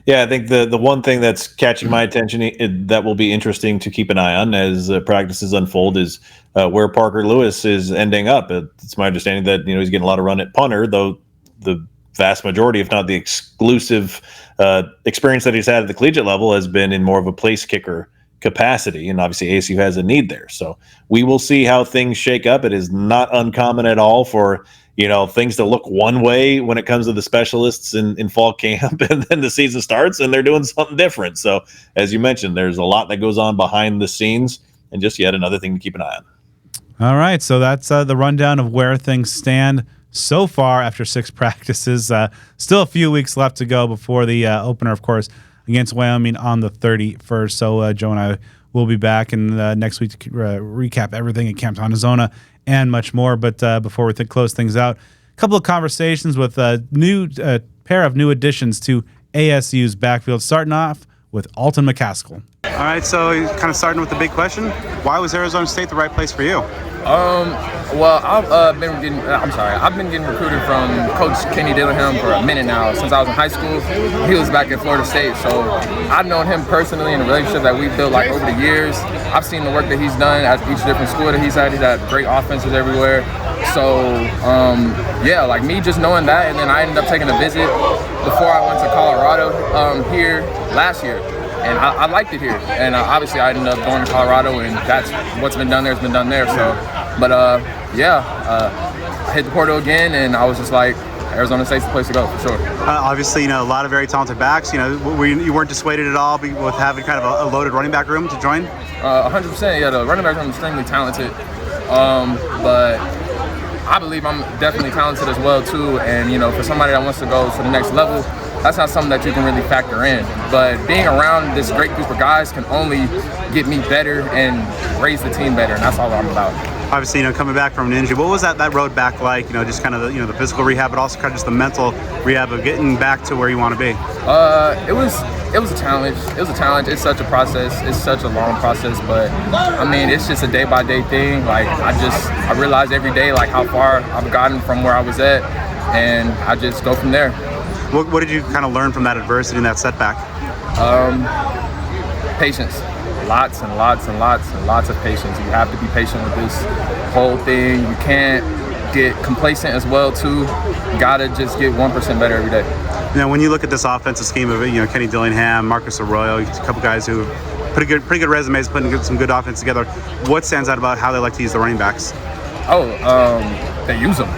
Yeah, I think the one thing that's catching my attention that will be interesting to keep an eye on as practices unfold is where Parker Lewis is ending up. It's my understanding that he's getting a lot of run at punter, though the vast majority, if not the exclusive experience that he's had at the collegiate level has been in more of a place kicker capacity, and obviously ASU has a need there. So we will see how things shake up. It is not uncommon at all for things to look one way when it comes to the specialists in fall camp, and then the season starts and they're doing something different. So as you mentioned, there's a lot that goes on behind the scenes, and just yet another thing to keep an eye on. All right, so that's the rundown of where things stand so far after 6 practices. Still a few weeks left to go before the opener, of course, against Wyoming on the 31st. So Joe and I will be back in next week to recap everything at Camp Tontozona and much more. But before we close things out, a couple of conversations with a new pair of new additions to ASU's backfield, starting off with Alton McCaskill. All right, so kind of starting with the big question, why was Arizona State the right place for you? Well, I've been getting recruited from Coach Kenny Dillingham for a minute now. Since I was in high school, he was back in Florida State, so I've known him personally in a relationship that we've built over the years. I've seen the work that he's done at each different school that he's had. He's had great offenses everywhere. So, me just knowing that, and then I ended up taking a visit before I went to Colorado here last year. And I liked it here, and obviously I ended up going to Colorado, and that's what's been done there has been done there. So, but I hit the portal again, and I was just like, Arizona State's the place to go for sure. Obviously, a lot of very talented backs. You weren't dissuaded at all with having kind of a loaded running back room to join. 100%. Yeah, the running back room is extremely talented, but I believe I'm definitely talented as well too. And for somebody that wants to go to the next level, that's not something that you can really factor in. But being around this great group of guys can only get me better and raise the team better, and that's all I'm about. Obviously, coming back from an injury, what was that road back like? Just kind of the physical rehab, but also kind of just the mental rehab of getting back to where you want to be. It was a challenge. It was a challenge. It's such a process. It's such a long process, but it's just a day by day thing. I realize every day how far I've gotten from where I was at, and I just go from there. What did you kind of learn from that adversity and that setback? Patience. Lots and lots and lots and lots of patience. You have to be patient with this whole thing. You can't get complacent as well too. You gotta just get 1% better every day. When you look at this offensive scheme of Kenny Dillingham, Marcus Arroyo, a couple guys who pretty good resumes, putting some good offense together. What stands out about how they like to use the running backs? They use them.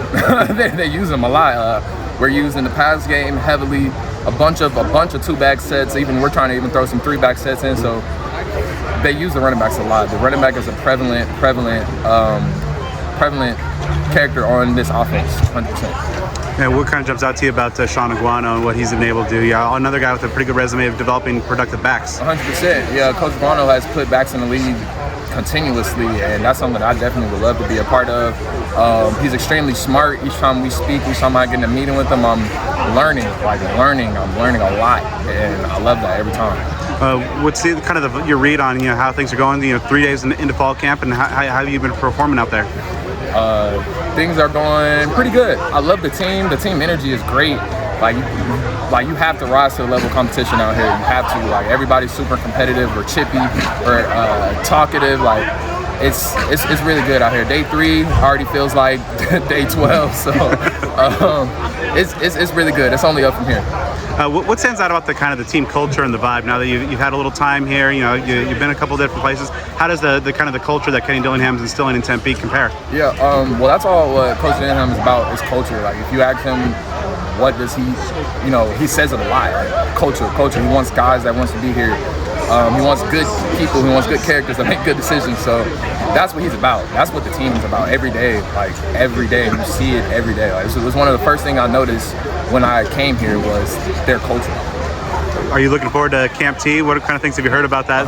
they use them a lot. We're using the pass game heavily. A bunch of 2-back sets. We're trying to throw some 3-back sets in. So they use the running backs a lot. The running back is a prevalent character on this offense, 100%. Yeah, what kind of jumps out to you about Sean Aguano and what he's been able to do? Yeah, another guy with a pretty good resume of developing productive backs. 100%. Yeah, Coach Aguano has put backs in the league continuously, and that's something I definitely would love to be a part of. He's extremely smart. Each time we speak, each time I get in a meeting with him, I'm learning. I'm learning a lot, and I love that every time. What's your read on how things are going? 3 days into fall camp, and how have you been performing out there? Things are going pretty good. I love the team. The team energy is great. You have to rise to the level of competition out here. You have to. Everybody's super competitive or chippy or talkative. It's really good out here. Day 3 already feels like day 12. So it's really good. It's only up from here. What stands out about the team culture and the vibe now that you've had a little time here? You've been a couple different places. How does the culture that Kenny Dillingham's instilling in Tempe compare? Yeah, well, that's all what Coach Dillingham is about, is culture. If you ask him what does he says it a lot. Culture. He wants guys that wants to be here. He wants good people. He wants good characters that make good decisions. So that's what he's about. That's what the team is about every day. Every day, you see it every day. It was one of the first things I noticed when I came here was their culture. Are you looking forward to Camp T? What kind of things have you heard about that?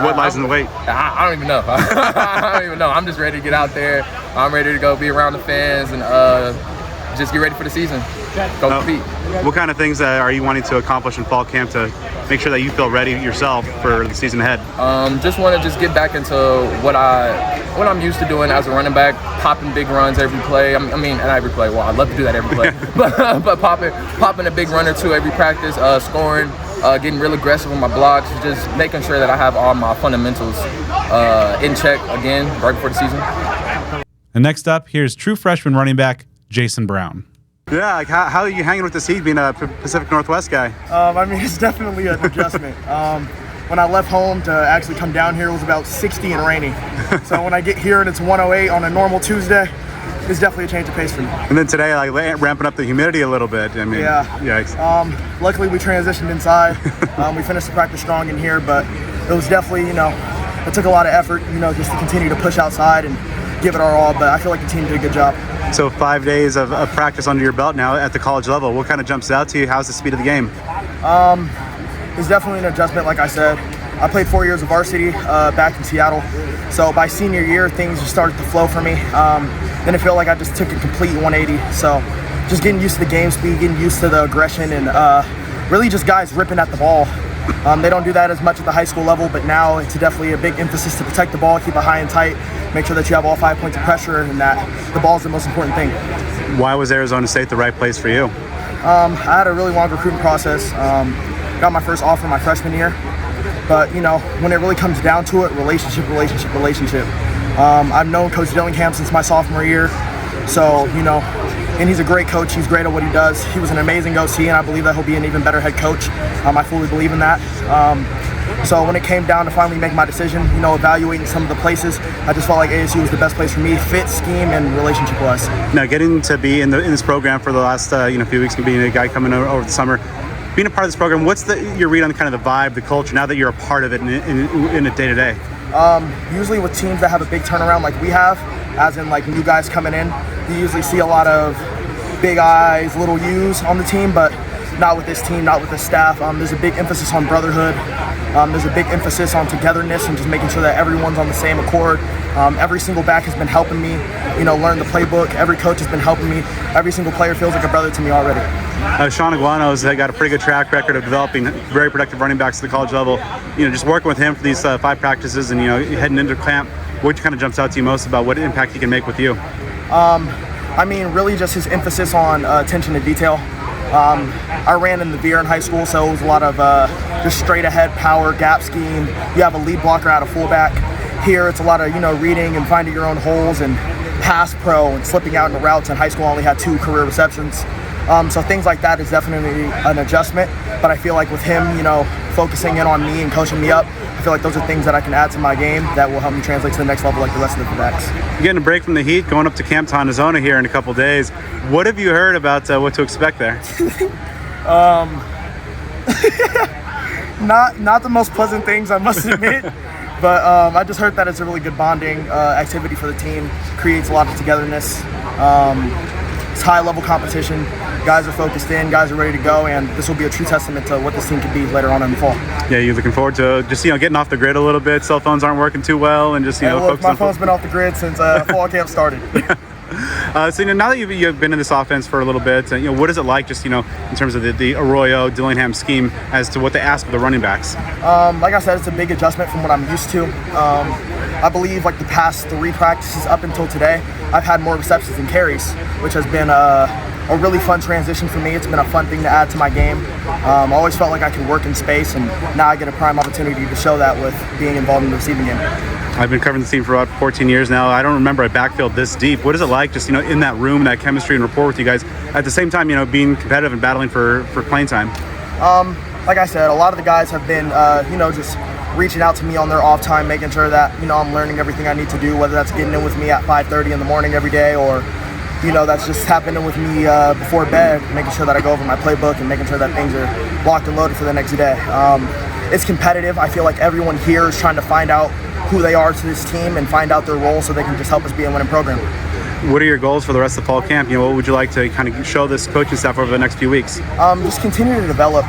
What lies in the wait? I don't even know. I don't even know. I'm just ready to get out there. I'm ready to go be around the fans and just get ready for the season. Go compete. What kind of things are you wanting to accomplish in fall camp to make sure that you feel ready yourself for the season ahead? Just want to just get back into what I'm used to doing as a running back, popping big runs every play. I mean, not every play. Well, I love to do that every play, but popping a big run or two every practice, scoring, getting real aggressive with my blocks, just making sure that I have all my fundamentals in check again right before the season. And next up, here's true freshman running back Jason Brown. Yeah, like how are you hanging with this heat being a Pacific Northwest guy? I mean, it's definitely an adjustment. When I left home to actually come down here, it was about 60 and rainy. So when I get here and it's 108 on a normal Tuesday, it's definitely a change of pace for me. And then today, like ramping up the humidity a little bit. I mean, yeah. Luckily, we transitioned inside. We finished the practice strong in here, but it was definitely, it took a lot of effort, just to continue to push outside and give it our all. But I feel like the team did a good job. So 5 days of practice under your belt now at the college level. What kind of jumps out to you? How's the speed of the game? It's definitely an adjustment, like I said. I played 4 years of varsity back in Seattle. So by senior year, things just started to flow for me. Then it felt like I just took a complete 180. So just getting used to the game speed, getting used to the aggression, and really just guys ripping at the ball. They don't do that as much at the high school level, but now it's definitely a big emphasis to protect the ball, keep it high and tight, make sure that you have all 5 points of pressure, and that the ball is the most important thing. Why was Arizona State the right place for you? I had a really long recruiting process. Got my first offer my freshman year. But, when it really comes down to it, relationship. I've known Coach Dillingham since my sophomore year. So, and he's a great coach. He's great at what he does. He was an amazing OC, and I believe that he'll be an even better head coach. I fully believe in that. So when it came down to finally make my decision, evaluating some of the places, I just felt like ASU was the best place for me, fit, scheme, and relationship-wise. Now, getting to be in this program for the last few weeks, and being a guy coming over the summer, being a part of this program, what's your read on kind of the vibe, the culture, now that you're a part of it in it day-to-day? Usually with teams that have a big turnaround like we have, as in like new guys coming in, you usually see a lot of big eyes, little U's on the team, but not with this team, not with the staff. There's a big emphasis on brotherhood. There's a big emphasis on togetherness and just making sure that everyone's on the same accord. Every single back has been helping me, learn the playbook. Every coach has been helping me. Every single player feels like a brother to me already. Sean Aguano's got a pretty good track record of developing very productive running backs at the college level. Just working with him for these 5 practices and heading into camp, what kind of jumps out to you most about what impact he can make with you? I mean, really just his emphasis on attention to detail. I ran in the Veer in high school, so it was a lot of just straight ahead power, gap scheme. You have a lead blocker out of fullback. Here it's a lot of reading and finding your own holes and pass pro and slipping out into routes. In high school I only had 2 career receptions. So things like that is definitely an adjustment, but I feel like with him, focusing in on me and coaching me up, I feel like those are things that I can add to my game that will help me translate to the next level like the rest of the backs. You're getting a break from the heat, going up to Camp Tonazona here in a couple days. What have you heard about what to expect there? Not the most pleasant things, I must admit. But I just heard that it's a really good bonding activity for the team. Creates a lot of togetherness. It's high-level competition. Guys are focused in. Guys are ready to go, and this will be a true testament to what this team can be later on in the fall. Yeah, you're looking forward to just getting off the grid a little bit. Cell phones aren't working too well, and just focus my phone's been off the grid since fall camp started. So now that you've been in this offense for a little bit, what is it like just in terms of the Arroyo Dillingham scheme as to what they ask of the running backs? Like I said, it's a big adjustment from what I'm used to. I believe like the past 3 practices up until today, I've had more receptions than carries, which has been a really fun transition for me. It's been a fun thing to add to my game. I always felt like I could work in space, and now I get a prime opportunity to show that with being involved in the receiving game. I've been covering the team for about 14 years now. I don't remember a backfield this deep. What is it like just, in that room, that chemistry and rapport with you guys, at the same time, being competitive and battling for playing time? Like I said, a lot of the guys have been, just reaching out to me on their off time, making sure that, I'm learning everything I need to do, whether that's getting in with me at 5:30 in the morning every day or, that's just happening with me before bed, making sure that I go over my playbook and making sure that things are locked and loaded for the next day. It's competitive. I feel like everyone here is trying to find out who they are to this team and find out their role so they can just help us be a winning program. What are your goals for the rest of fall camp? What would you like to kind of show this coaching staff over the next few weeks? Just continue to develop.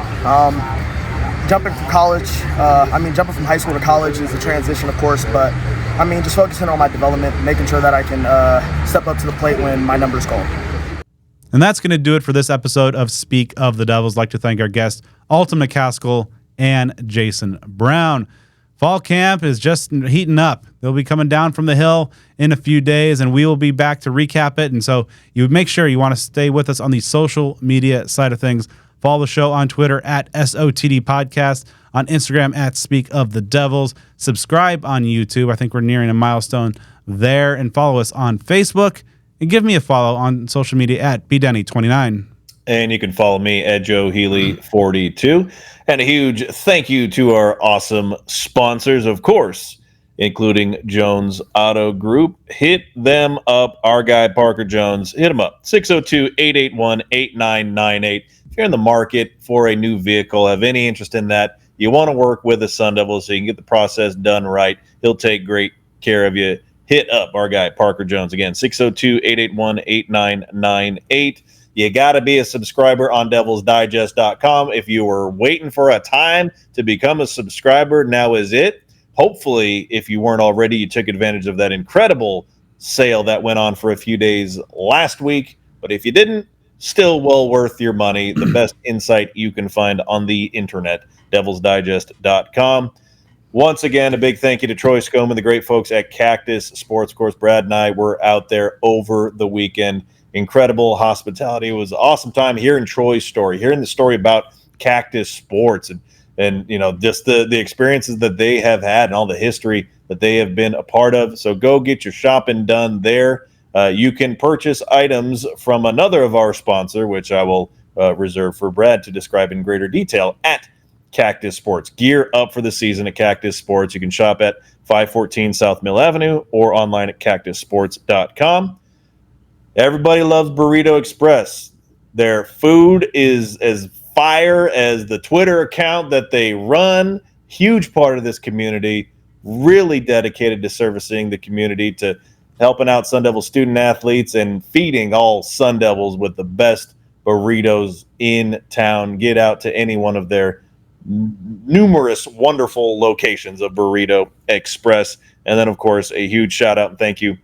Jumping from high school to college is a transition, of course, but just focusing on my development, making sure that I can step up to the plate when my number's called. And that's going to do it for this episode of Speak of the Devils. I'd like to thank our guests, Alton McCaskill and Jason Brown. Fall camp is just heating up. They'll be coming down from the hill in a few days, and we will be back to recap it. And so you make sure you want to stay with us on the social media side of things. Follow the show on Twitter at SOTD Podcast, on Instagram at Speak of the Devils. Subscribe on YouTube. I think we're nearing a milestone there. And follow us on Facebook. And give me a follow on social media at BDenny29. And you can follow me at Joe Healy 42. And a huge thank you to our awesome sponsors, of course, including Jones Auto Group. Hit them up. Our guy, Parker Jones, hit him up. 602-881-8998. If you're in the market for a new vehicle, have any interest in that, you want to work with a Sun Devil so you can get the process done right, he'll take great care of you. Hit up our guy, Parker Jones. Again, 602-881-8998. You got to be a subscriber on devilsdigest.com. If you were waiting for a time to become a subscriber, now is it. Hopefully, if you weren't already, you took advantage of that incredible sale that went on for a few days last week. But if you didn't, still well worth your money. The best insight you can find on the internet, devilsdigest.com. Once again, a big thank you to Troy Scome and the great folks at Cactus Sports. Of course, Brad and I were out there over the weekend. Incredible hospitality. It was an awesome time hearing Troy's story, hearing the story about Cactus Sports and you know, just the experiences that they have had and all the history that they have been a part of. So go get your shopping done there. You can purchase items from another of our sponsor, which I will reserve for Brad to describe in greater detail, at Cactus Sports. Gear up for the season at Cactus Sports. You can shop at 514 South Mill Avenue or online at cactussports.com. Everybody loves Burrito Express. Their food is as fire as the Twitter account that they run. Huge part of this community, really dedicated to servicing the community, to helping out Sun Devil student athletes and feeding all Sun Devils with the best burritos in town. Get out to any one of their numerous wonderful locations of Burrito Express. And then, of course, a huge shout out and thank you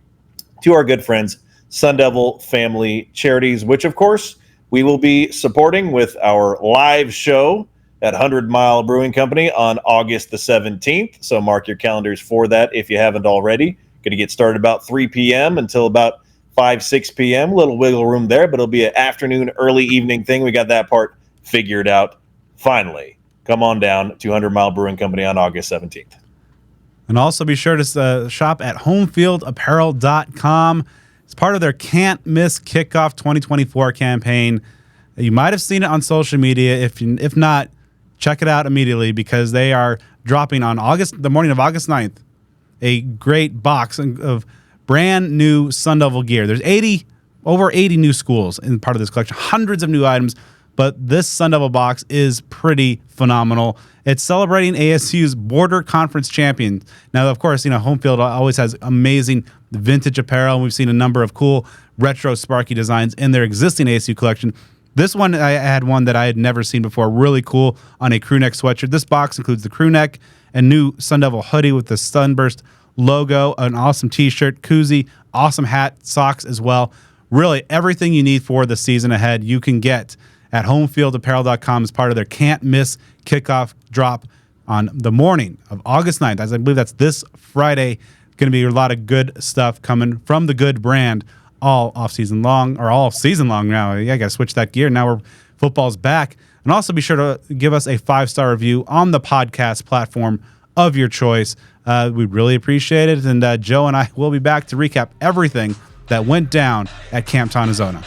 to our good friends, Sun Devil Family Charities, which, of course, we will be supporting with our live show at 100 Mile Brewing Company on August the 17th. So mark your calendars for that if you haven't already. Going to get started about 3 p.m. until about 5, 6 p.m. A little wiggle room there, but it'll be an afternoon, early evening thing. We got that part figured out. Finally, come on down to 100 Mile Brewing Company on August 17th. And also be sure to shop at homefieldapparel.com. It's part of their Can't Miss Kickoff 2024 campaign. You might have seen it on social media. If not, check it out immediately, because they are dropping on the morning of August 9th, a great box of brand new Sun Devil gear. There's over 80 new schools in part of this collection, hundreds of new items, but this Sun Devil box is pretty phenomenal. It's celebrating ASU's Border Conference champions. Now, of course, home field always has amazing vintage apparel, and we've seen a number of cool retro Sparky designs in their existing ASU collection. This one, I had one that I had never seen before, really cool, on a crew neck sweatshirt. This box includes the crew neck, a new Sun Devil hoodie with the Sunburst logo, an awesome t-shirt, koozie, awesome hat, socks as well. Really, everything you need for the season ahead, you can get at homefieldapparel.com as part of their Can't Miss Kickoff drop on the morning of August 9th. As I believe that's this Friday. Going to be a lot of good stuff coming from the good brand all season long now. Yeah, I got to switch that gear. Now football's back. And also be sure to give us a 5-star review on the podcast platform of your choice. We'd really appreciate it. And Joe and I will be back to recap everything that went down at Camp Tonazona.